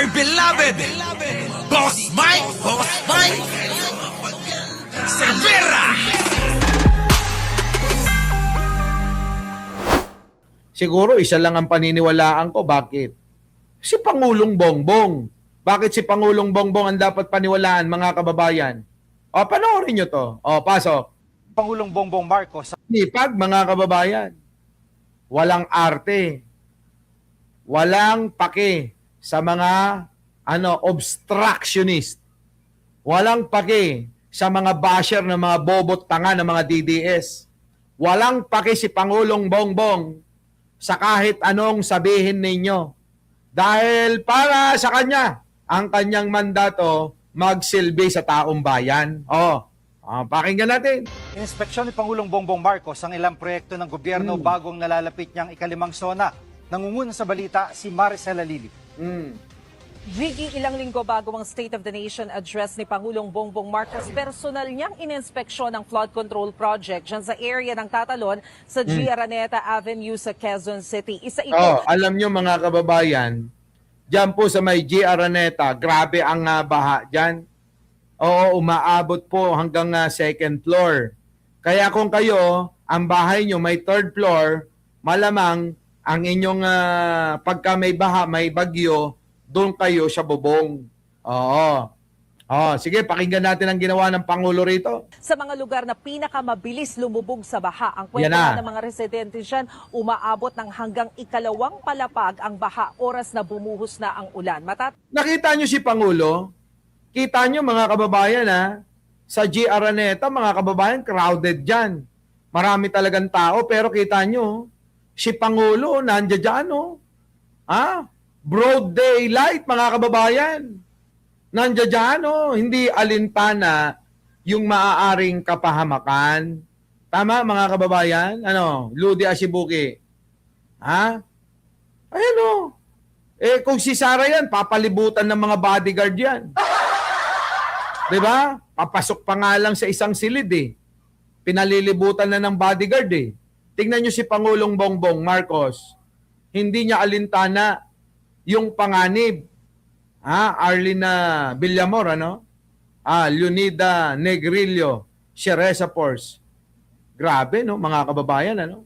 dear beloved, Boss Mike, Cervera. Siguro isa lang ang paniniwalaan ko. Bakit? Si Pangulong Bongbong. Bakit si Pangulong Bongbong ang dapat paniwalaan, mga kababayan? O, panoorin nyo to. O, pasok. Pangulong Bongbong Marcos. Nipag, mga kababayan. Walang arte. Walang pake sa mga obstructionist. Walang pake sa mga basher ng mga bobot tanga ng mga DDS. Walang pake si Pangulong Bongbong sa kahit anong sabihin ninyo. Dahil para sa kanya, ang kanyang mandato magsilbi sa taong bayan. Pakinggan natin. Inspeksyon ni Pangulong Bongbong Marcos ang ilang proyekto ng gobyerno bagong nalalapit niyang ikalimang sona. Nangunguna sa balita si Maricela Lili. Jiggy, ilang linggo bago ang State of the Nation address ni Pangulong Bongbong Marcos, personal niyang ininspeksyon ang flood control project dyan sa area ng Tatalon sa G. Araneta Avenue sa Quezon City. Isa ito. Alam nyo mga kababayan, dyan po sa may G. Araneta, grabe ang baha dyan. Umaabot po hanggang second floor. Kaya kung kayo, ang bahay nyo may third floor, malamang ang inyong pagka may baha, may bagyo, doon kayo sa bubong. Sige, pakinggan natin ang ginawa ng Pangulo rito. Sa mga lugar na pinakamabilis lumubog sa baha, ang kwento ng mga residente dyan, umaabot ng hanggang ikalawang palapag ang baha oras na bumuhos na ang ulan. Nakita nyo si Pangulo? Kita nyo mga kababayan sa G. Araneta, mga kababayan, crowded dyan. Marami talagang tao, pero kita nyo, si Pangulo nandiyan dyan. Broad daylight, mga kababayan. Nandiyan dyan, hindi alintana yung maaaring kapahamakan. Tama, mga kababayan? Ludi Asibuki. Kung si Sara yan, papalibutan ng mga bodyguard yan. Diba? Papasok pa nga lang sa isang silid Pinalilibutan na ng bodyguard Tingnan nyo si Pangulong Bongbong Marcos. Hindi niya alintana yung panganib. Arlina Villamor, Leonida Negrillo, Shereza Force. Grabe, mga kababayan,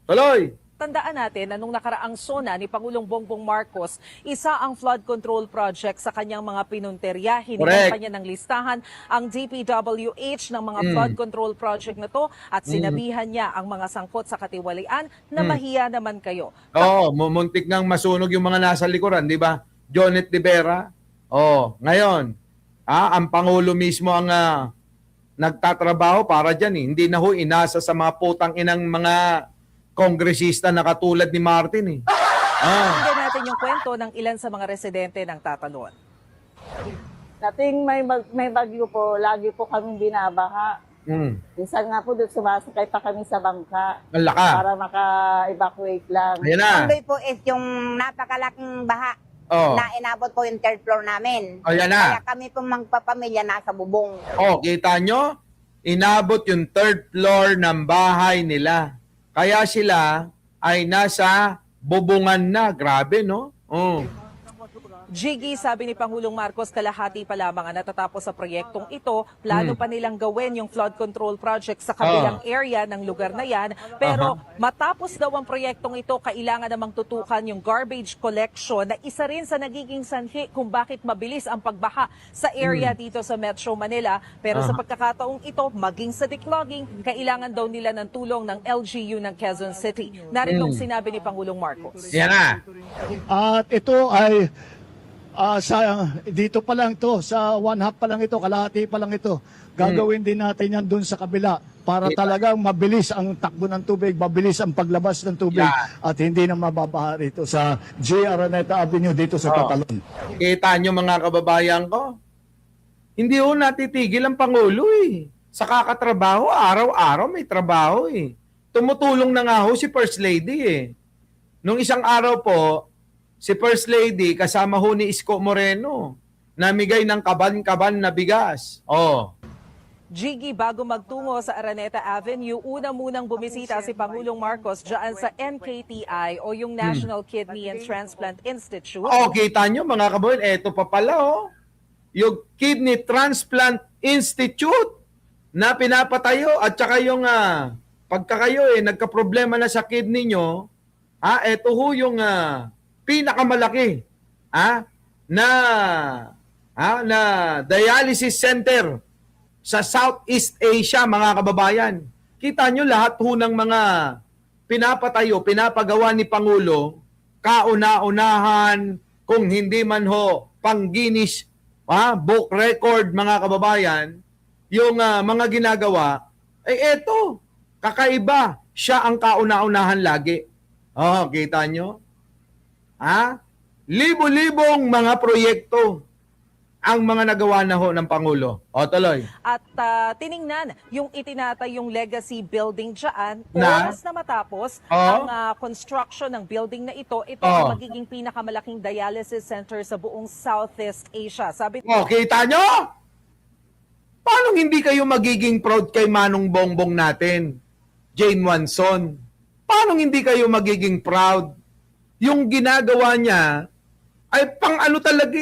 Tuloy! Tandaan natin na nung nakaraang sona ni Pangulong Bongbong Marcos, isa ang flood control project sa kanyang mga pinunterya. Hinigyan pa niya ng listahan ang DPWH ng mga flood control project na to at sinabihan niya ang mga sangkot sa katiwalian na mahiya naman kayo. Muntik ngang masunog yung mga nasa likuran, di ba? Jonet de Vera. Ngayon, ang Pangulo mismo ang nagtatrabaho para dyan. Hindi na inasa sa mga putang inang mga kongresista na katulad ni Martin Tingnan natin yung kwento ng ilan sa mga residente ng Tatalon. Dating may bagyo po, lagi po kami binabaha. Minsan nga po doon sumasakay pa kami sa bangka Ang laka. para maka-evacuate lang. Ayan na. Tuloy po is yung napakalaking baha na inabot po yung third floor namin. Ayan na. Kaya kami po magpapamilya nasa bubong. Kita nyo? Inabot yung third floor ng bahay nila. Kaya sila ay nasa bubungan na. Grabe, no? Jiggy, sabi ni Pangulong Marcos, kalahati pa lamang ang natatapos sa proyektong ito. Plano pa nilang gawin yung flood control project sa kabilang area ng lugar na yan. Pero matapos daw ang proyektong ito, kailangan namang tutukan yung garbage collection na isa rin sa nagiging sanhi kung bakit mabilis ang pagbaha sa area dito sa Metro Manila. Pero sa pagkakataong ito, maging sa declogging, kailangan daw nila ng tulong ng LGU ng Quezon City. Narito ang sinabi ni Pangulong Marcos. Yan na. At ito ay dito pa lang to, sa one half pa lang ito, kalahati pa lang ito. Gagawin din natin yan dun sa kabila para talagang mabilis ang takbo ng tubig, mabilis ang paglabas ng tubig at hindi na mababaha rito sa G. Araneta Avenue dito sa Tatalon. Kita nyo mga kababayan ko, hindi natitigil ang Pangulo Sa kakatrabaho, araw-araw may trabaho Tumutulong na nga si First Lady Nung isang araw po, si First Lady kasama ni Isko Moreno namigay ng kaban-kaban na bigas. Jiggy, bago magtungo sa Araneta Avenue, una munang bumisita si Pangulong Marcos dyan sa NKTI o yung National Kidney and Transplant Institute. Oh, kita nyo mga kababayan, eto pa pala oh. Yung Kidney Transplant Institute na pinapatayo at saka yung pagka kayo nagka-problema na sa kidney nyo, eto ho yung pinakamalaki na dialysis center sa Southeast Asia, mga kababayan. Kita nyo lahat ho ng mga pinapatayo, pinapagawa ni Pangulo, kauna-unahan, kung hindi man ho pang Guinness book record, mga kababayan, yung mga ginagawa, eto, kakaiba, siya ang kauna-unahan lagi. Oh, kita nyo? Libo-libong mga proyekto ang mga nagawa na ho ng Pangulo. O, tuloy. At tiningnan yung itinatayong legacy building dyan, Na? oras na matapos ang construction ng building na ito ang magiging pinakamalaking dialysis center sa buong Southeast Asia. Sabi Kita nyo? Paano hindi kayo magiging proud kay Manong Bongbong natin, Jane Wanson? Paano hindi kayo magiging proud? Yung ginagawa niya ay pang ano talaga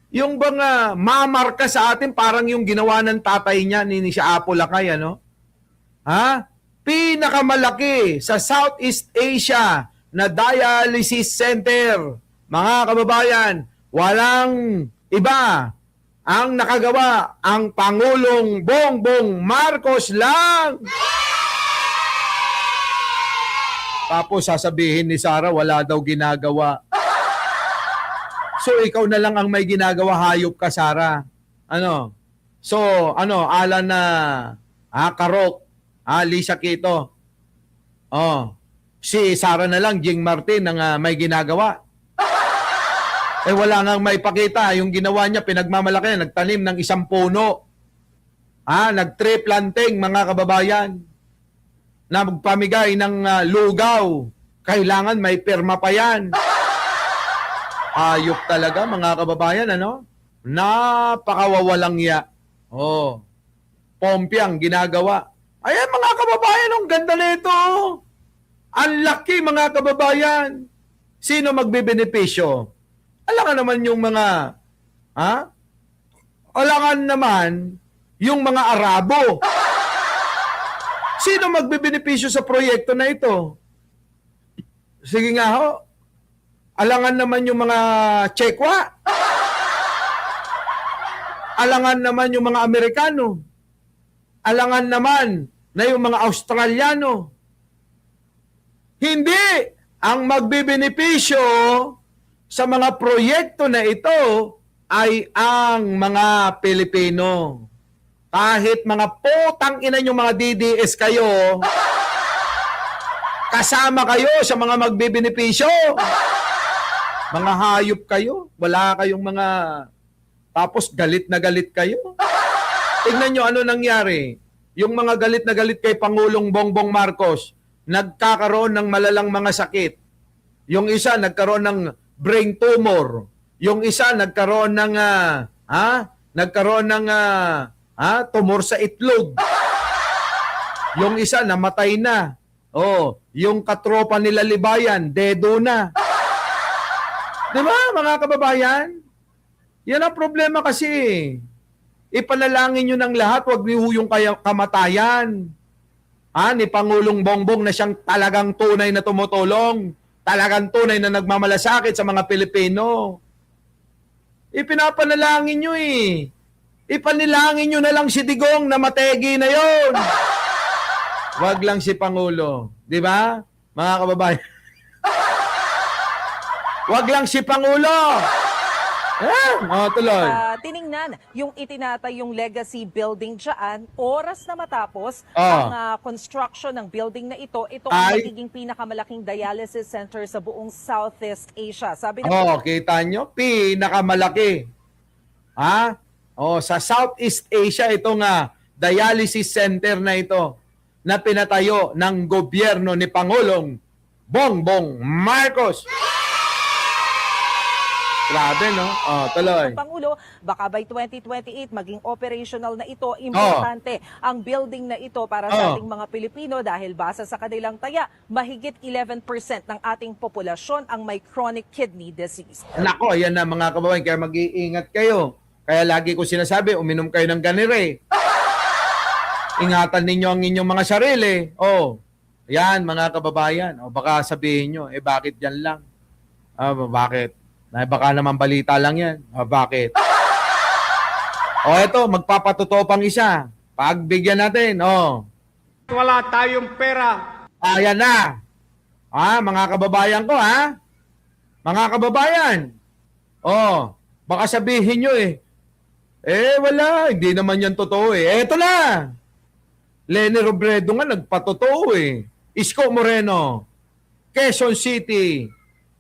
yung bang mamarka sa atin parang yung ginawa ng tatay niya ni siya Apo Lakay, ano? Pinakamalaki sa Southeast Asia na dialysis center. Mga kababayan, walang iba ang nakagawa, ang Pangulong Bongbong Marcos lang. Tapos sasabihin ni Sara, wala daw ginagawa. So, ikaw na lang ang may ginagawa, hayop ka, Sara. Ano? So, Alan na, Karok, Lisa Quito. Si Sara na lang, Jing Martin, ang may ginagawa. Wala nang may pakita. Yung ginawa niya, pinagmamalaki, nagtanim ng isang puno. Nag-tree planting, mga kababayan. Na magpamigay ng lugaw. Kailangan may pirma pa yan. Ayop talaga, mga kababayan, ano? Napakawawalang ya. Pompi ang ginagawa. Ayan, mga kababayan, ang ganda nito. Ang laki, mga kababayan. Sino magbebenepisyo? Alangan naman yung mga, alangan naman yung mga Arabo. Sino magbebenepisyo sa proyekto na ito? Sige nga ho. Alangan naman yung mga Chekwa. Alangan naman yung mga Amerikano. Alangan naman na yung mga Australiano. Hindi ang magbibenepisyo sa mga proyekto na ito ay ang mga Pilipino. Kahit mga putang ina yung mga DDS kayo, kasama kayo sa mga magbibenepisyo. Mga hayop kayo. Wala kayong mga... Tapos galit na galit kayo. Tignan nyo ano nangyari. Yung mga galit na galit kay Pangulong Bongbong Marcos, nagkakaroon ng malalang mga sakit. Yung isa nagkaroon ng brain tumor. Yung isa nagkaroon ng... tumor sa itlog. Yung isa namatay na. Yung katropa nila Libayan, dedo na. Diba, mga kababayan? Yan ang problema kasi. Ipanalangin nyo ng lahat, huwag niyo yung kamatayan. Ni Pangulong Bongbong na siyang talagang tunay na tumutulong. Talagang tunay na nagmamalasakit sa mga Pilipino. Ipinapanalangin nyo Ipanilangin nyo na lang si Digong na mategi na yon. Wag lang si Pangulo. Di ba, mga kababayan? Wag lang si Pangulo. Tuloy. Tiningnan yung itinatayong legacy building dyan, oras na matapos ang construction ng building na ito ang magiging pinakamalaking dialysis center sa buong Southeast Asia. Sabi na kita nyo? Pinakamalaki. Sa Southeast Asia, itong dialysis center na ito na pinatayo ng gobyerno ni Pangulong Bongbong Marcos. Grabe, no? Oh, tuloy. Pangulo, baka by 2028 maging operational na ito. Importante ang building na ito para sa ating mga Pilipino dahil base sa kanilang taya, mahigit 11% ng ating populasyon ang may chronic kidney disease. Nako, ayan na mga kababayan, kaya mag-iingat kayo. Kaya lagi ko sinasabi, uminom kayo ng ganire. Ingatan ninyo ang inyong mga sarili. Oh, yan mga kababayan. O baka sabihin nyo, bakit yan lang? Bakit? Baka naman balita lang yan. Bakit? Eto, magpapatotoo pang isa. Pagbigyan natin, Wala tayong pera. Ayan na. Mga kababayan ko, Mga kababayan. Baka sabihin nyo wala, hindi naman yan totoo Eto na. Leni Robredo nga nagpatotoo Isko Moreno, Quezon City,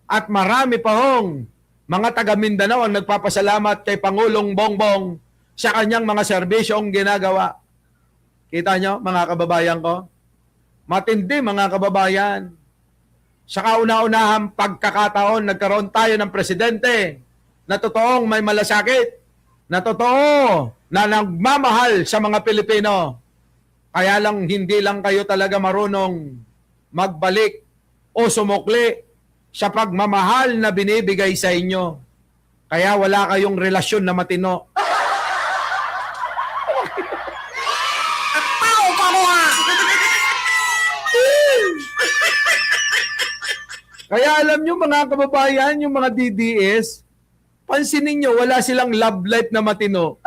at marami pa hong mga taga Mindanao ang nagpapasalamat kay Pangulong Bongbong sa kanyang mga serbisyong ginagawa. Kita nyo, mga kababayan ko? Matindi, mga kababayan. Sa kauna-unahang pagkakataon, nagkaroon tayo ng presidente na totoong may malasakit, na totoo na nagmamahal sa mga Pilipino. Kaya lang, hindi lang kayo talaga marunong magbalik o sumukli sa pagmamahal na binibigay sa inyo. Kaya wala kayong relasyon na matino. Kaya alam nyo mga kababayan, yung mga DDS, pansinin nyo, wala silang love life na matino.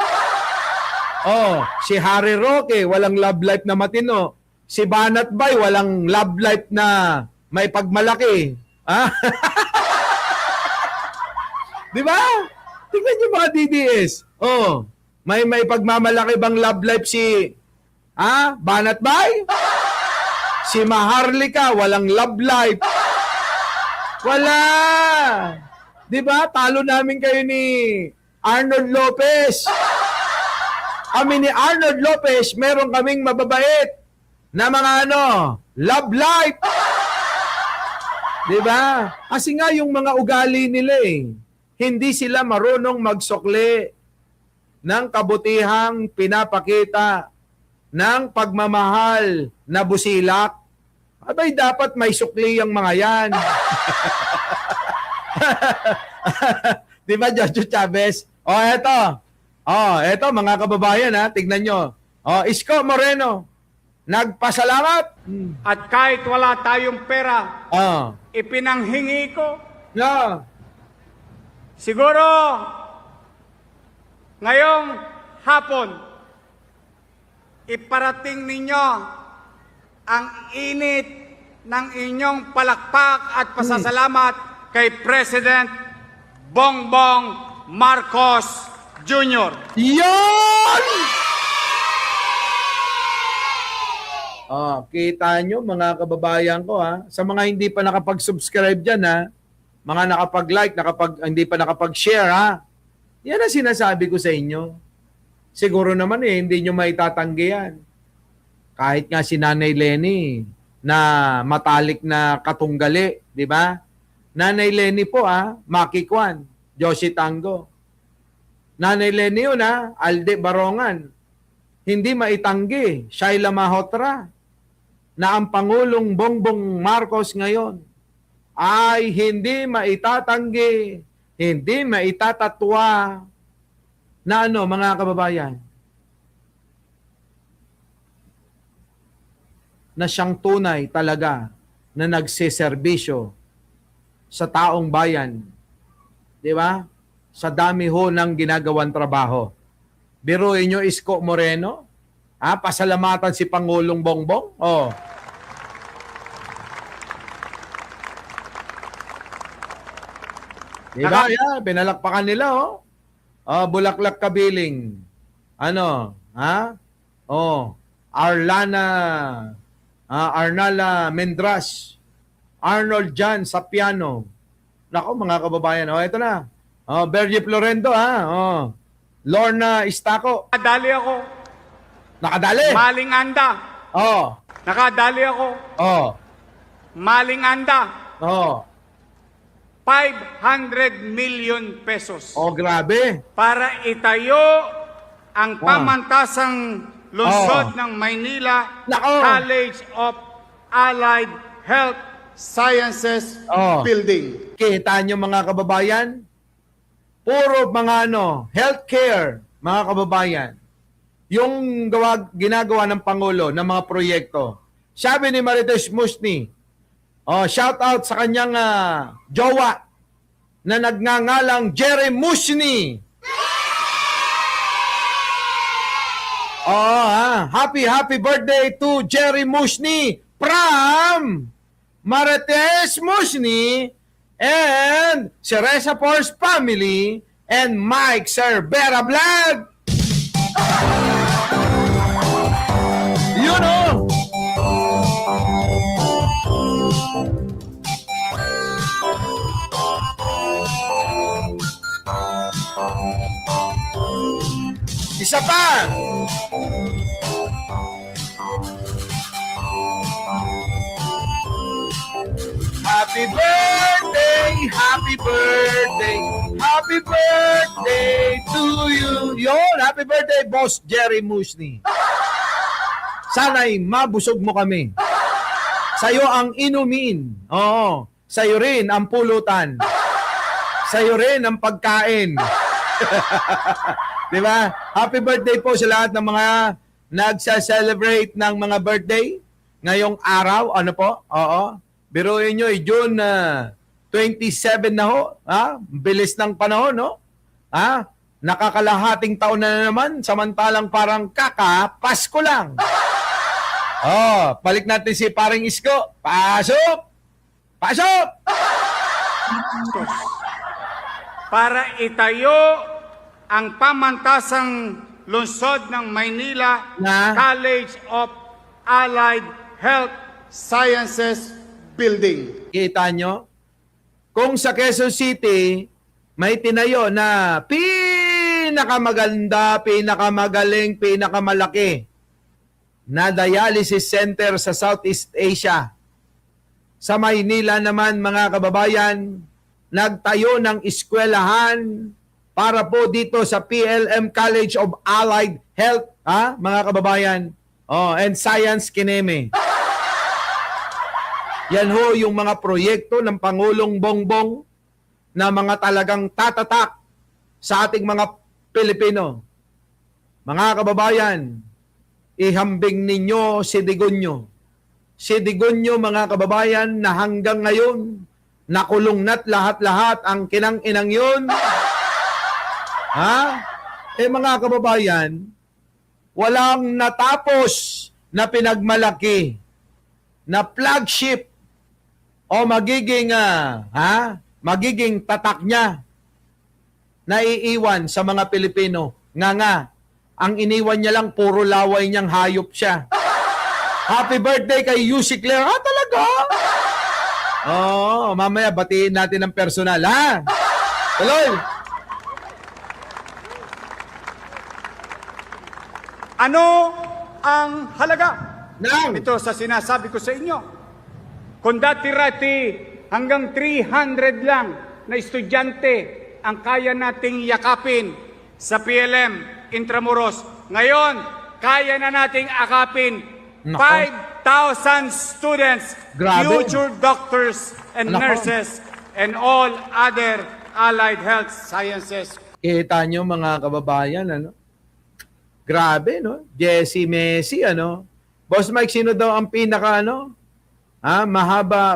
Si Harry Roque, walang love life na matino. Si Banat Bay, walang love life na may pagmalaki. Di ba? Tingnan nyo mga DDS. May pagmamalaki bang love life si Banat Bay? Si Maharlika, walang love life. Wala. Di ba? Talo namin kayo ni Arnold Lopez. Kami ni Arnold Lopez, meron kaming mababait na mga love life. Diba? Kasi nga yung mga ugali nila hindi sila marunong magsukli ng kabutihang pinapakita ng pagmamahal na busilak. Abay, dapat may sukli ang mga yan. Diba, Jojo Chavez? Eto mga kababayan tignan nyo. Isko Moreno, nagpasalamat. At kahit wala tayong pera, ipinanghingi ko. Siguro, ngayong hapon, iparating ninyo ang init ng inyong palakpak at pasasalamat kay President Bongbong Marcos Jr. Yon! Kita nyo mga kababayan ko sa mga hindi pa nakapag-subscribe dyan mga nakapag-like, hindi pa nakapag-share yan ang sinasabi ko sa inyo. Siguro naman hindi nyo maitatanggi yan. Kahit nga si Nanay Lenny na matalik na katunggali, di ba? Nanay Lenny po Maki Kwan, Josie Tango. Nanay Lenny yun Alde Barongan. Hindi maitanggi, Shaila Mahotra, na ang Pangulong Bongbong Marcos ngayon ay hindi maitatanggi, hindi maitatatwa na mga kababayan, na siyang tunay talaga na nagsiservisyo sa taong bayan. Di ba? Sa dami ho ng ginagawang trabaho. Biruin nyo Isko Moreno, pasalamatan si Pangulong Bongbong. Di ba? Pinalakpakan nila Bulaklak Kabiling. Arnala Mendras, Arnold Jan Sapiano. Nako mga kababayan, ito na. Bergie Florendo Lorna Istaco. Nakadali ako. Nakadali? Maling anda. Nakadali ako. Maling anda. 500 million pesos Oh, grabe. para itayo ang pamantasang lungsod ng Maynila Nako. College of Allied Health Sciences Building. Kita nyo mga kababayan? Puro mga healthcare, mga kababayan. Yung ginagawa ng Pangulo ng mga proyekto. Sabi ni Marites Musni, shout out sa kanyang jowa na nagngangalang Jerry Musni. Happy birthday to Jerry Musni from Marites Musni and Ceresa Force family and Mike Cervera Vlog. You know. Isa pa. Happy birthday, happy birthday, happy birthday to you. Yon, happy birthday, Boss Jerry Musni. Sana'y mabusog mo kami. Sa'yo ang inumin. Oo. Sa'yo rin ang pulutan. Sa'yo rin ang pagkain. Diba? Happy birthday po sa lahat ng mga nagsa-celebrate ng mga birthday ngayong araw. Ano po? Oo. Biruin nyo, June 27 na ho. Bilis ng panahon, no? Nakakalahating taon na naman, samantalang parang Pasko lang. Balik natin si paring Isko. Pasok! Pasok! Para itayo ang pamantasang lungsod ng Maynila College of Allied Health Sciences Building. Kita nyo? Kung sa Quezon City, may tinayo na pinakamaganda, pinakamagaling, pinakamalaki na dialysis center sa Southeast Asia. Sa Maynila naman, mga kababayan, nagtayo ng eskwelahan para po dito sa PLM College of Allied Health, mga kababayan, and Science Kineme. Yan ho yung mga proyekto ng Pangulong Bongbong na mga talagang tatatak sa ating mga Pilipino. Mga kababayan, ihambing ninyo si Digonyo. Si Digonyo, mga kababayan, na hanggang ngayon, nakulong na't lahat-lahat ang kinang-inang yun. Mga kababayan, walang natapos na pinagmalaki na flagship o magiging tatak niya na iiwan sa mga Pilipino. Ang iniwan niya lang, puro laway niyang hayop siya. Happy birthday kay Yussi Claire. Talaga? Mamaya batiin natin ng personal, Tuloy. Ano ang halaga Nang. ito sa sinasabi ko sa inyo? Kung dati-rati hanggang 300 lang na estudyante ang kaya nating yakapin sa PLM Intramuros, ngayon kaya na nating akapin 5,000 students, Grabe. future doctors and nurses, and all other allied health sciences. Kita nyo, mga kababayan, Grabe, no? Jesse Messi, Boss Mike, sino daw ang pinaka,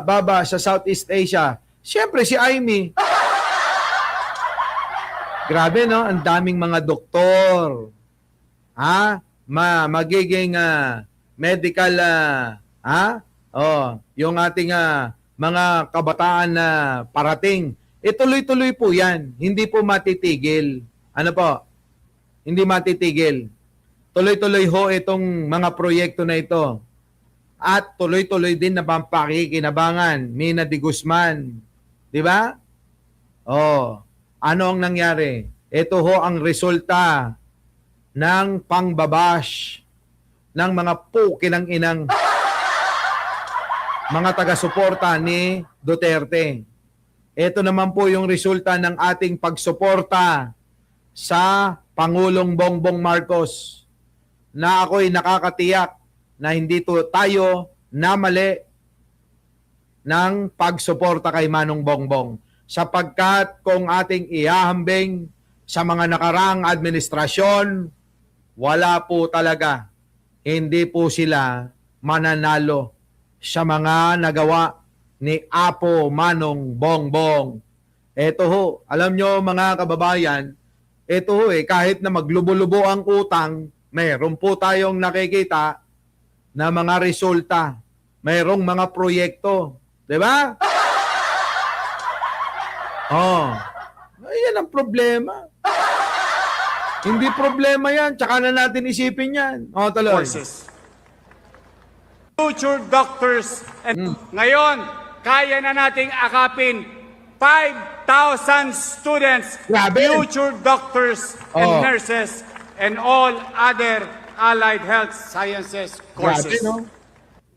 baba sa Southeast Asia? Siyempre, si Aimee. Grabe, no? Ang daming mga doktor. Magiging medical, yung ating mga kabataan na parating. Tuloy-tuloy po yan. Hindi po matitigil. Ano po? Hindi matitigil. Tuloy-tuloy ho itong mga proyekto na ito. At tuloy-tuloy din na pakikinabangan. Mina de Guzman. Di ba? Ano ang nangyari? Ito ho ang resulta ng pangbabash ng mga pukinang-inang mga taga-suporta ni Duterte. Ito naman po yung resulta ng ating pagsuporta sa Pangulong Bongbong Marcos na ako'y nakakatiyak na hindi tayo namali ng pagsuporta kay Manong Bongbong. Sapagkat kung ating ihahambing sa mga nakaraang administrasyon, wala po talaga. Hindi po sila mananalo sa mga nagawa ni Apo Manong Bongbong. Ito ho, alam nyo mga kababayan, ito ho kahit na maglubo-lubo ang utang, mayroon po tayong nakikita na mga resulta. Mayroong mga proyekto. Diba? Oh, yan ang problema. Hindi problema yan. Tsaka na natin isipin yan. O, tuloy. Courses. Future doctors. And ngayon, kaya na nating akapin 5,000 students, Grabe. future doctors and Oh. nurses, and all other allied health sciences Grabe, courses. no?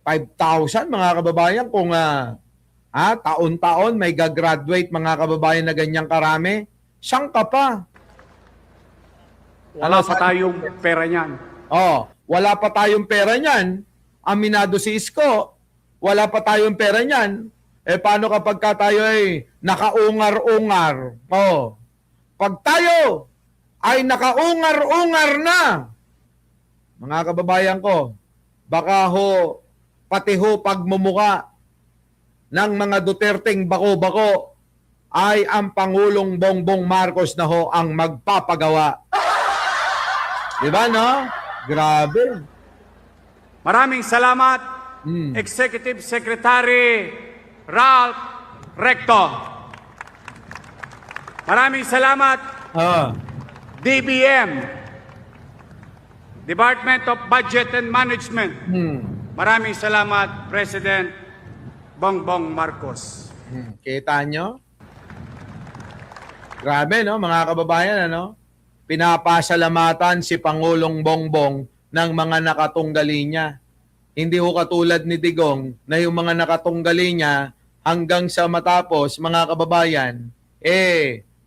5,000 mga kababayan kung taon-taon may gagraduate mga kababayan na ganyang karami. Siyang ka pa. Wala pa tayong pera niyan. Wala pa tayong pera niyan. Aminado si Isko. Wala pa tayong pera niyan. Paano kapag tayo ay nakaungar-ungar? Pag tayo ay nakaungar-ungar na, mga kababayan ko, baka ho, pati ho pagmumuka ng mga Duterteng bako-bako ay ang Pangulong Bongbong Marcos na ho ang magpapagawa. Diba, no? Grabe. Maraming salamat, Executive Secretary Ralph Recto. Maraming salamat, DBM, Department of Budget and Management. Maraming salamat, President Bongbong Marcos. Kita nyo? Grabe, no, mga kababayan, ano? Pinapasalamatan si Pangulong Bongbong ng mga nakatunggali niya. Hindi ho katulad ni Digong na yung mga nakatunggali niya hanggang sa matapos, mga kababayan,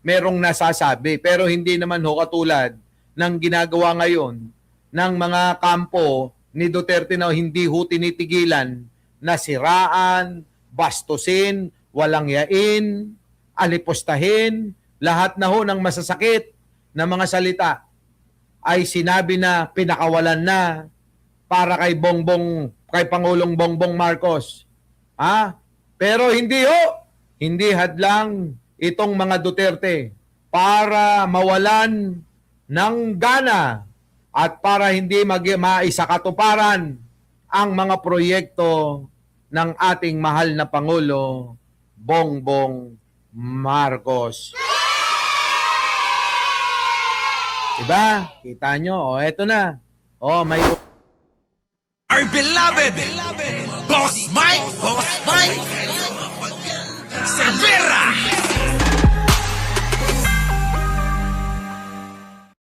merong nasasabi. Pero hindi naman ho katulad ng ginagawa ngayon ng mga kampo ni Duterte na hindi ho tinitigilan na siraan, bastusin, walang yain, alipustahin, lahat na ho ng masasakit na mga salita ay sinabi na pinakawalan na para kay Pangulong Bongbong Marcos. Pero hindi ho, hindi hadlang itong mga Duterte para mawalan ng gana at para hindi maisakatuparan ang mga proyekto ng ating mahal na Pangulo, Bongbong Marcos. Diba? Kita nyo? Eto na. May... Our beloved Boss Mike Cervera